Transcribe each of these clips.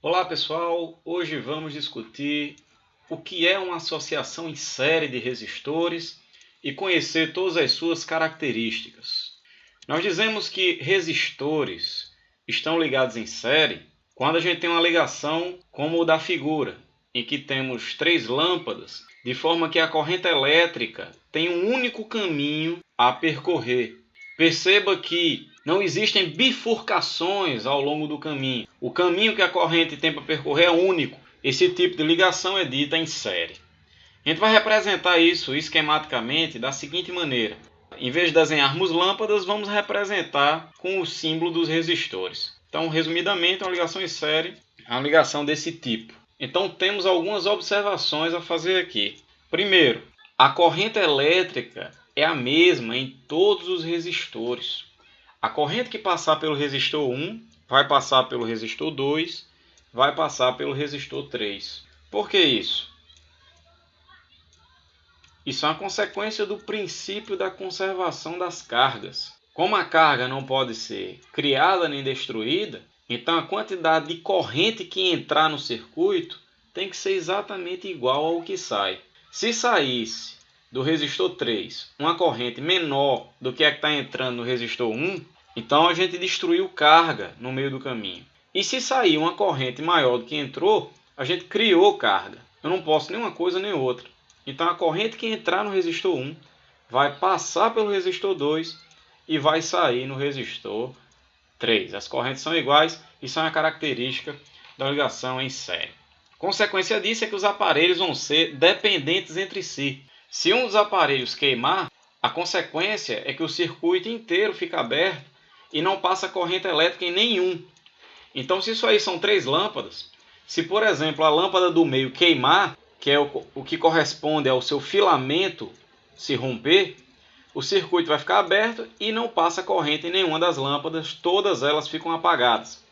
Olá pessoal, hoje vamos discutir o que é uma associação em série de resistores e conhecer todas as suas características. Nós dizemos que resistores estão ligados em série quando a gente tem uma ligação como o da figura, em que temos 3 lâmpadas, de forma que a corrente elétrica tem um único caminho a percorrer. Perceba que não existem bifurcações ao longo do caminho. O caminho que a corrente tem para percorrer é único. Esse tipo de ligação é dita em série. A gente vai representar isso esquematicamente da seguinte maneira. Em vez de desenharmos lâmpadas, vamos representar com o símbolo dos resistores. Então, resumidamente, uma ligação em série é uma ligação desse tipo. Então, temos algumas observações a fazer aqui. Primeiro, a corrente elétrica é a mesma em todos os resistores. A corrente que passar pelo resistor 1 vai passar pelo resistor 2, vai passar pelo resistor 3. Por que isso? Isso é uma consequência do princípio da conservação das cargas. Como a carga não pode ser criada nem destruída, então a quantidade de corrente que entrar no circuito tem que ser exatamente igual ao que sai. Se saísse do resistor 3 uma corrente menor do que a que está entrando no resistor 1, então a gente destruiu carga no meio do caminho. E se sair uma corrente maior do que entrou, a gente criou carga. Eu não posso nem uma coisa nem outra. Então a corrente que entrar no resistor 1 vai passar pelo resistor 2 e vai sair no resistor 3. As correntes são iguais e são a característica da ligação em série. Consequência disso é que os aparelhos vão ser dependentes entre si. Se um dos aparelhos queimar, a consequência é que o circuito inteiro fica aberto e não passa corrente elétrica em nenhum. Então, se isso aí são 3 lâmpadas, se por exemplo a lâmpada do meio queimar, que é o que corresponde ao seu filamento se romper, o circuito vai ficar aberto e não passa corrente em nenhuma das lâmpadas, todas elas ficam apagadas.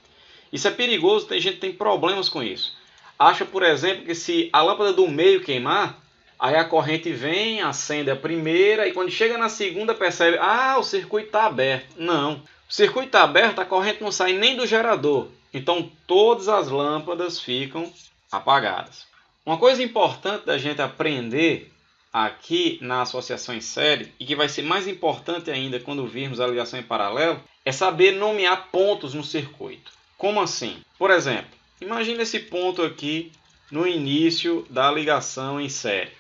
Isso é perigoso, tem gente que tem problemas com isso. Acha, por exemplo, que se a lâmpada do meio queimar, aí a corrente vem, acende a primeira e quando chega na segunda percebe, o circuito está aberto. Não, o circuito está aberto, a corrente não sai nem do gerador. Então todas as lâmpadas ficam apagadas. Uma coisa importante da gente aprender aqui na associação em série, e que vai ser mais importante ainda quando virmos a ligação em paralelo, é saber nomear pontos no circuito. Como assim? Por exemplo, imagine esse ponto aqui no início da ligação em série.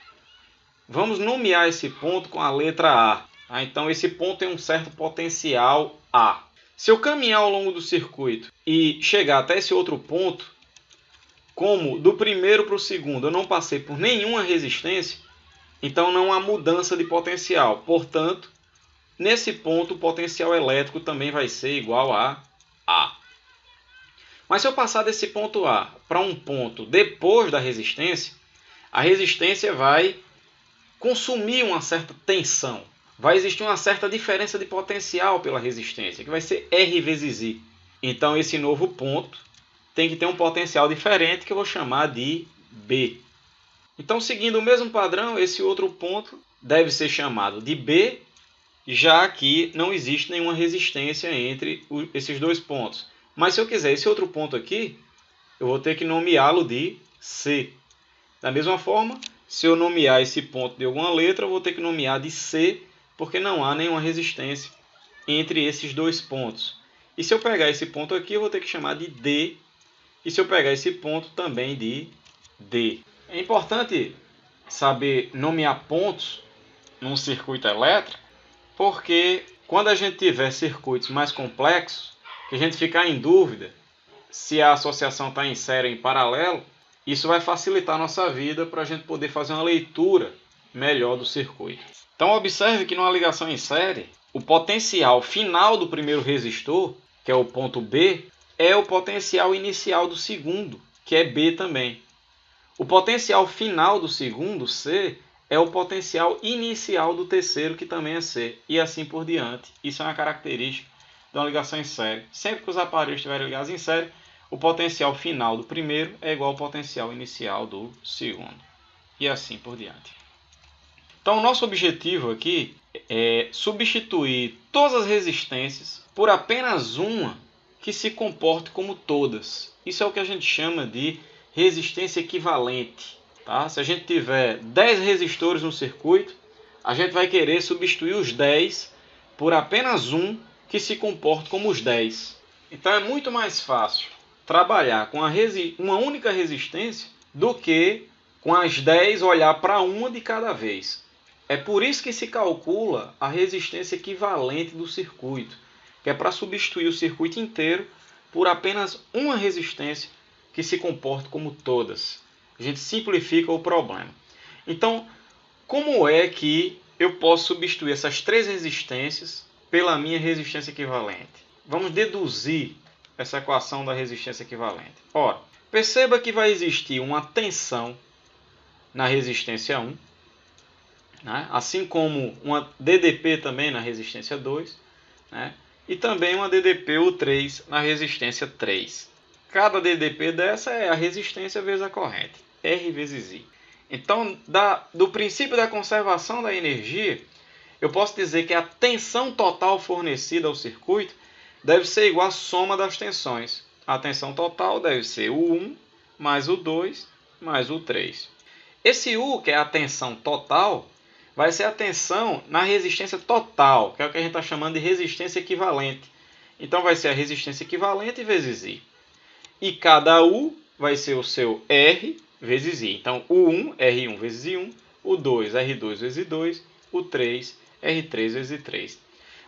Vamos nomear esse ponto com a letra A. Então esse ponto tem um certo potencial A. Se eu caminhar ao longo do circuito e chegar até esse outro ponto, como do primeiro para o segundo eu não passei por nenhuma resistência, então não há mudança de potencial. Portanto, nesse ponto o potencial elétrico também vai ser igual a A. Mas se eu passar desse ponto A para um ponto depois da resistência, a resistência vai consumir uma certa tensão. Vai existir uma certa diferença de potencial pela resistência, que vai ser R vezes I. Então esse novo ponto tem que ter um potencial diferente que eu vou chamar de B. Então, seguindo o mesmo padrão, esse outro ponto deve ser chamado de B, já que não existe nenhuma resistência entre esses dois pontos. Mas se eu quiser esse outro ponto aqui, eu vou ter que nomeá-lo de C. Da mesma forma, se eu nomear esse ponto de alguma letra, eu vou ter que nomear de C, porque não há nenhuma resistência entre esses dois pontos. E se eu pegar esse ponto aqui, eu vou ter que chamar de D. E se eu pegar esse ponto, também de D. É importante saber nomear pontos num circuito elétrico, porque quando a gente tiver circuitos mais complexos, que a gente ficar em dúvida se a associação está em série ou em paralelo, isso vai facilitar a nossa vida para a gente poder fazer uma leitura melhor do circuito. Então observe que numa ligação em série, o potencial final do primeiro resistor, que é o ponto B, é o potencial inicial do segundo, que é B também. O potencial final do segundo, C, é o potencial inicial do terceiro, que também é C, e assim por diante. Isso é uma característica de uma ligação em série. Sempre que os aparelhos estiverem ligados em série, o potencial final do primeiro é igual ao potencial inicial do segundo, e assim por diante. Então, o nosso objetivo aqui é substituir todas as resistências por apenas uma que se comporte como todas. Isso é o que a gente chama de resistência equivalente. Tá? Se a gente tiver 10 resistores no circuito, a gente vai querer substituir os 10 por apenas um que se comporte como os 10. Então é muito mais fácil trabalhar com uma única resistência do que com as 10 olhar para uma de cada vez. É por isso que se calcula a resistência equivalente do circuito, que é para substituir o circuito inteiro por apenas uma resistência que se comporte como todas. A gente simplifica o problema. Então, como é que eu posso substituir essas três resistências pela minha resistência equivalente? Vamos deduzir essa equação da resistência equivalente. Ora, perceba que vai existir uma tensão na resistência 1, né? Assim como uma DDP também na resistência 2, né? E também uma DDP-U3 na resistência 3. Cada DDP dessa é a resistência vezes a corrente, R vezes I. Então, do princípio da conservação da energia, eu posso dizer que a tensão total fornecida ao circuito deve ser igual à soma das tensões. A tensão total deve ser U1 mais U2 mais U3. Esse U, que é a tensão total, vai ser a tensão na resistência total, que é o que a gente está chamando de resistência equivalente. Então vai ser a resistência equivalente vezes I. E cada U vai ser o seu R vezes I. Então U1, R1 vezes I1, U2, R2 vezes I2, U3, R3 vezes I3.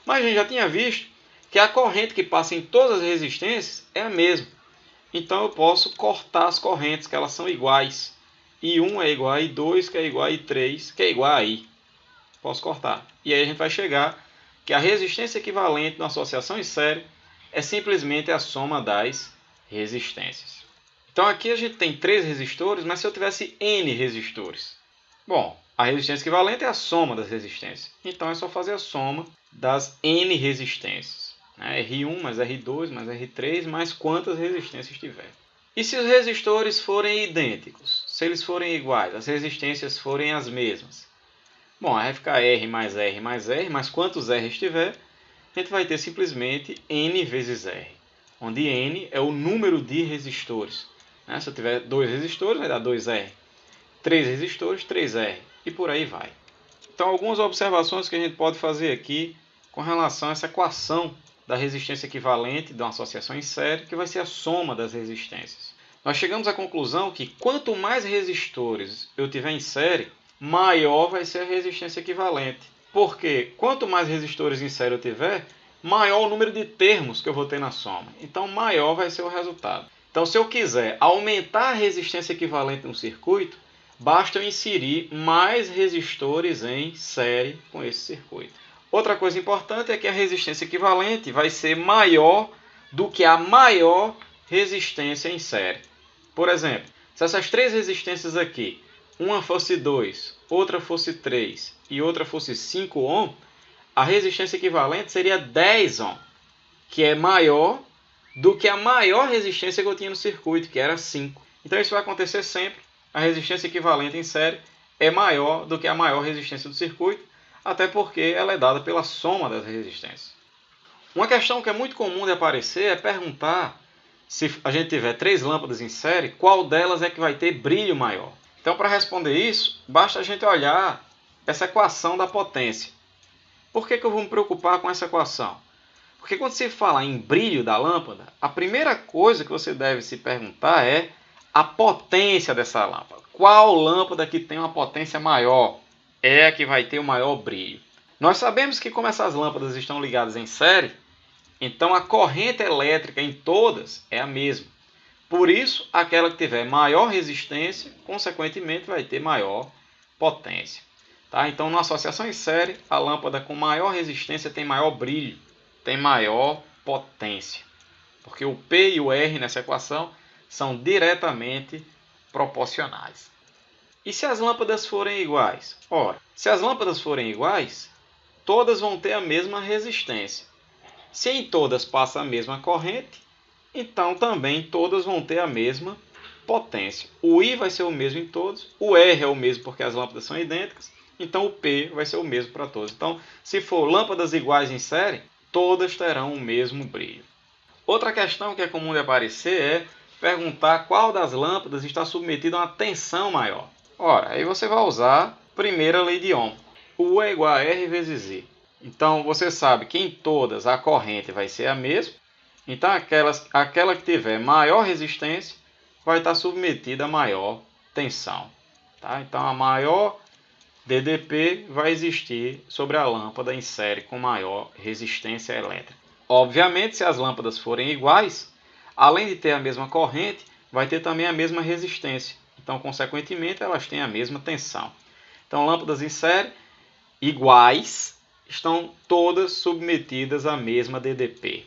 Mas a gente já tinha visto que a corrente que passa em todas as resistências é a mesma. Então eu posso cortar as correntes, que elas são iguais. I1 é igual a I2, que é igual a I3, que é igual a I. Posso cortar. E aí a gente vai chegar que a resistência equivalente na associação em série é simplesmente a soma das resistências. Então aqui a gente tem 3 resistores, mas se eu tivesse N resistores? Bom, a resistência equivalente é a soma das resistências. Então é só fazer a soma das N resistências. R1 mais R2 mais R3 mais quantas resistências tiver. E se os resistores forem idênticos? Se eles forem iguais, as resistências forem as mesmas? Bom, aí vai ficar R mais R mais R, mas quantos R tiver, a gente vai ter simplesmente N vezes R, onde N é o número de resistores. Se eu tiver 2 resistores, vai dar 2R. 3 resistores, 3R. E por aí vai. Então, algumas observações que a gente pode fazer aqui com relação a essa equação da resistência equivalente de uma associação em série, que vai ser a soma das resistências. Nós chegamos à conclusão que quanto mais resistores eu tiver em série, maior vai ser a resistência equivalente. Porque quanto mais resistores em série eu tiver, maior o número de termos que eu vou ter na soma. Então, maior vai ser o resultado. Então, se eu quiser aumentar a resistência equivalente no circuito, basta eu inserir mais resistores em série com esse circuito. Outra coisa importante é que a resistência equivalente vai ser maior do que a maior resistência em série. Por exemplo, se essas 3 resistências aqui, uma fosse 2, outra fosse 3 e outra fosse 5 ohm, a resistência equivalente seria 10 ohm, que é maior do que a maior resistência que eu tinha no circuito, que era 5. Então isso vai acontecer sempre. A resistência equivalente em série é maior do que a maior resistência do circuito, até porque ela é dada pela soma das resistências. Uma questão que é muito comum de aparecer é perguntar, se a gente tiver 3 lâmpadas em série, qual delas é que vai ter brilho maior. Então, para responder isso, basta a gente olhar essa equação da potência. Por que eu vou me preocupar com essa equação? Porque quando se fala em brilho da lâmpada, a primeira coisa que você deve se perguntar é a potência dessa lâmpada. Qual lâmpada que tem uma potência maior é a que vai ter o maior brilho? Nós sabemos que como essas lâmpadas estão ligadas em série, então a corrente elétrica em todas é a mesma. Por isso, aquela que tiver maior resistência, consequentemente, vai ter maior potência. Tá? Então, na associação em série, a lâmpada com maior resistência tem maior brilho, tem maior potência. Porque o P e o R nessa equação são diretamente proporcionais. E se as lâmpadas forem iguais? Ora, se as lâmpadas forem iguais, todas vão ter a mesma resistência. Se em todas passa a mesma corrente, então também todas vão ter a mesma potência. O I vai ser o mesmo em todos, o R é o mesmo porque as lâmpadas são idênticas, então o P vai ser o mesmo para todos. Então, se for lâmpadas iguais em série, todas terão o mesmo brilho. Outra questão que é comum de aparecer é perguntar qual das lâmpadas está submetida a uma tensão maior. Ora, aí você vai usar a primeira lei de Ohm. U é igual a R vezes Z. Então você sabe que em todas a corrente vai ser a mesma. Então aquela que tiver maior resistência vai estar submetida a maior tensão. Tá? Então a maior DDP vai existir sobre a lâmpada em série com maior resistência elétrica. Obviamente, se as lâmpadas forem iguais, além de ter a mesma corrente, vai ter também a mesma resistência. Então, consequentemente, elas têm a mesma tensão. Então, lâmpadas em série iguais estão todas submetidas à mesma DDP.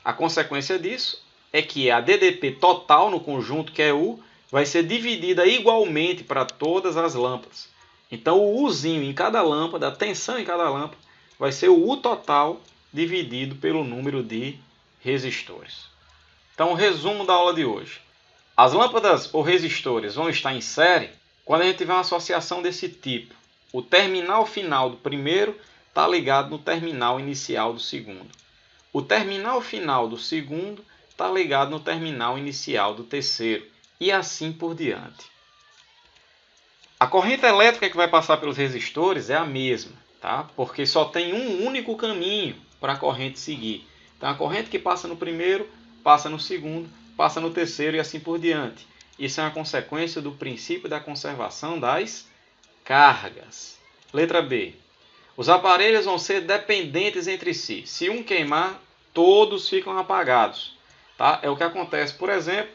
A consequência disso é que a DDP total no conjunto, que é U, vai ser dividida igualmente para todas as lâmpadas. Então, o Uzinho em cada lâmpada, a tensão em cada lâmpada, vai ser o U total dividido pelo número de resistores. Então, o resumo da aula de hoje. As lâmpadas ou resistores vão estar em série quando a gente tiver uma associação desse tipo. O terminal final do primeiro está ligado no terminal inicial do segundo. O terminal final do segundo está ligado no terminal inicial do terceiro. E assim por diante. A corrente elétrica que vai passar pelos resistores é a mesma, tá? Porque só tem um único caminho para a corrente seguir. Então, a corrente que passa no primeiro, passa no segundo, passa no terceiro e assim por diante. Isso é uma consequência do princípio da conservação das cargas. Letra B. Os aparelhos vão ser dependentes entre si. Se um queimar, todos ficam apagados. Tá? É o que acontece, por exemplo,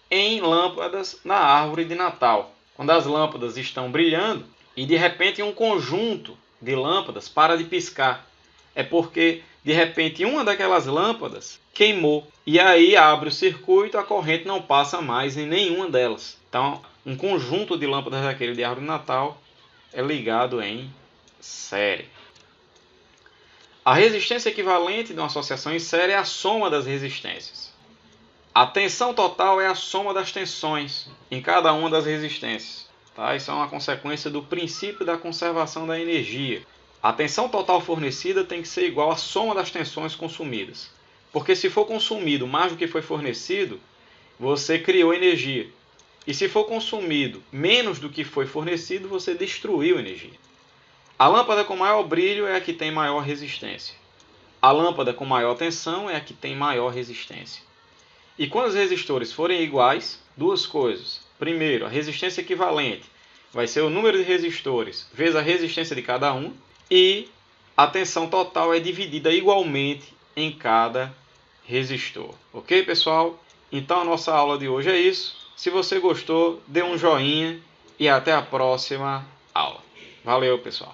em lâmpadas na árvore de Natal. Quando as lâmpadas estão brilhando e de repente um conjunto de lâmpadas para de piscar. É porque de repente uma daquelas lâmpadas queimou. E aí abre o circuito, a corrente não passa mais em nenhuma delas. Então, um conjunto de lâmpadas daquele de árvore de Natal é ligado em série. A resistência equivalente de uma associação em série é a soma das resistências. A tensão total é a soma das tensões em cada uma das resistências. Tá? Isso é uma consequência do princípio da conservação da energia. A tensão total fornecida tem que ser igual à soma das tensões consumidas. Porque se for consumido mais do que foi fornecido, você criou energia. E se for consumido menos do que foi fornecido, você destruiu energia. A lâmpada com maior brilho é a que tem maior resistência. A lâmpada com maior tensão é a que tem maior resistência. E quando os resistores forem iguais, duas coisas. Primeiro, a resistência equivalente vai ser o número de resistores vezes a resistência de cada um. E a tensão total é dividida igualmente em cada resistor. Ok, pessoal? Então a nossa aula de hoje é isso. Se você gostou, dê um joinha e até a próxima aula. Valeu, pessoal!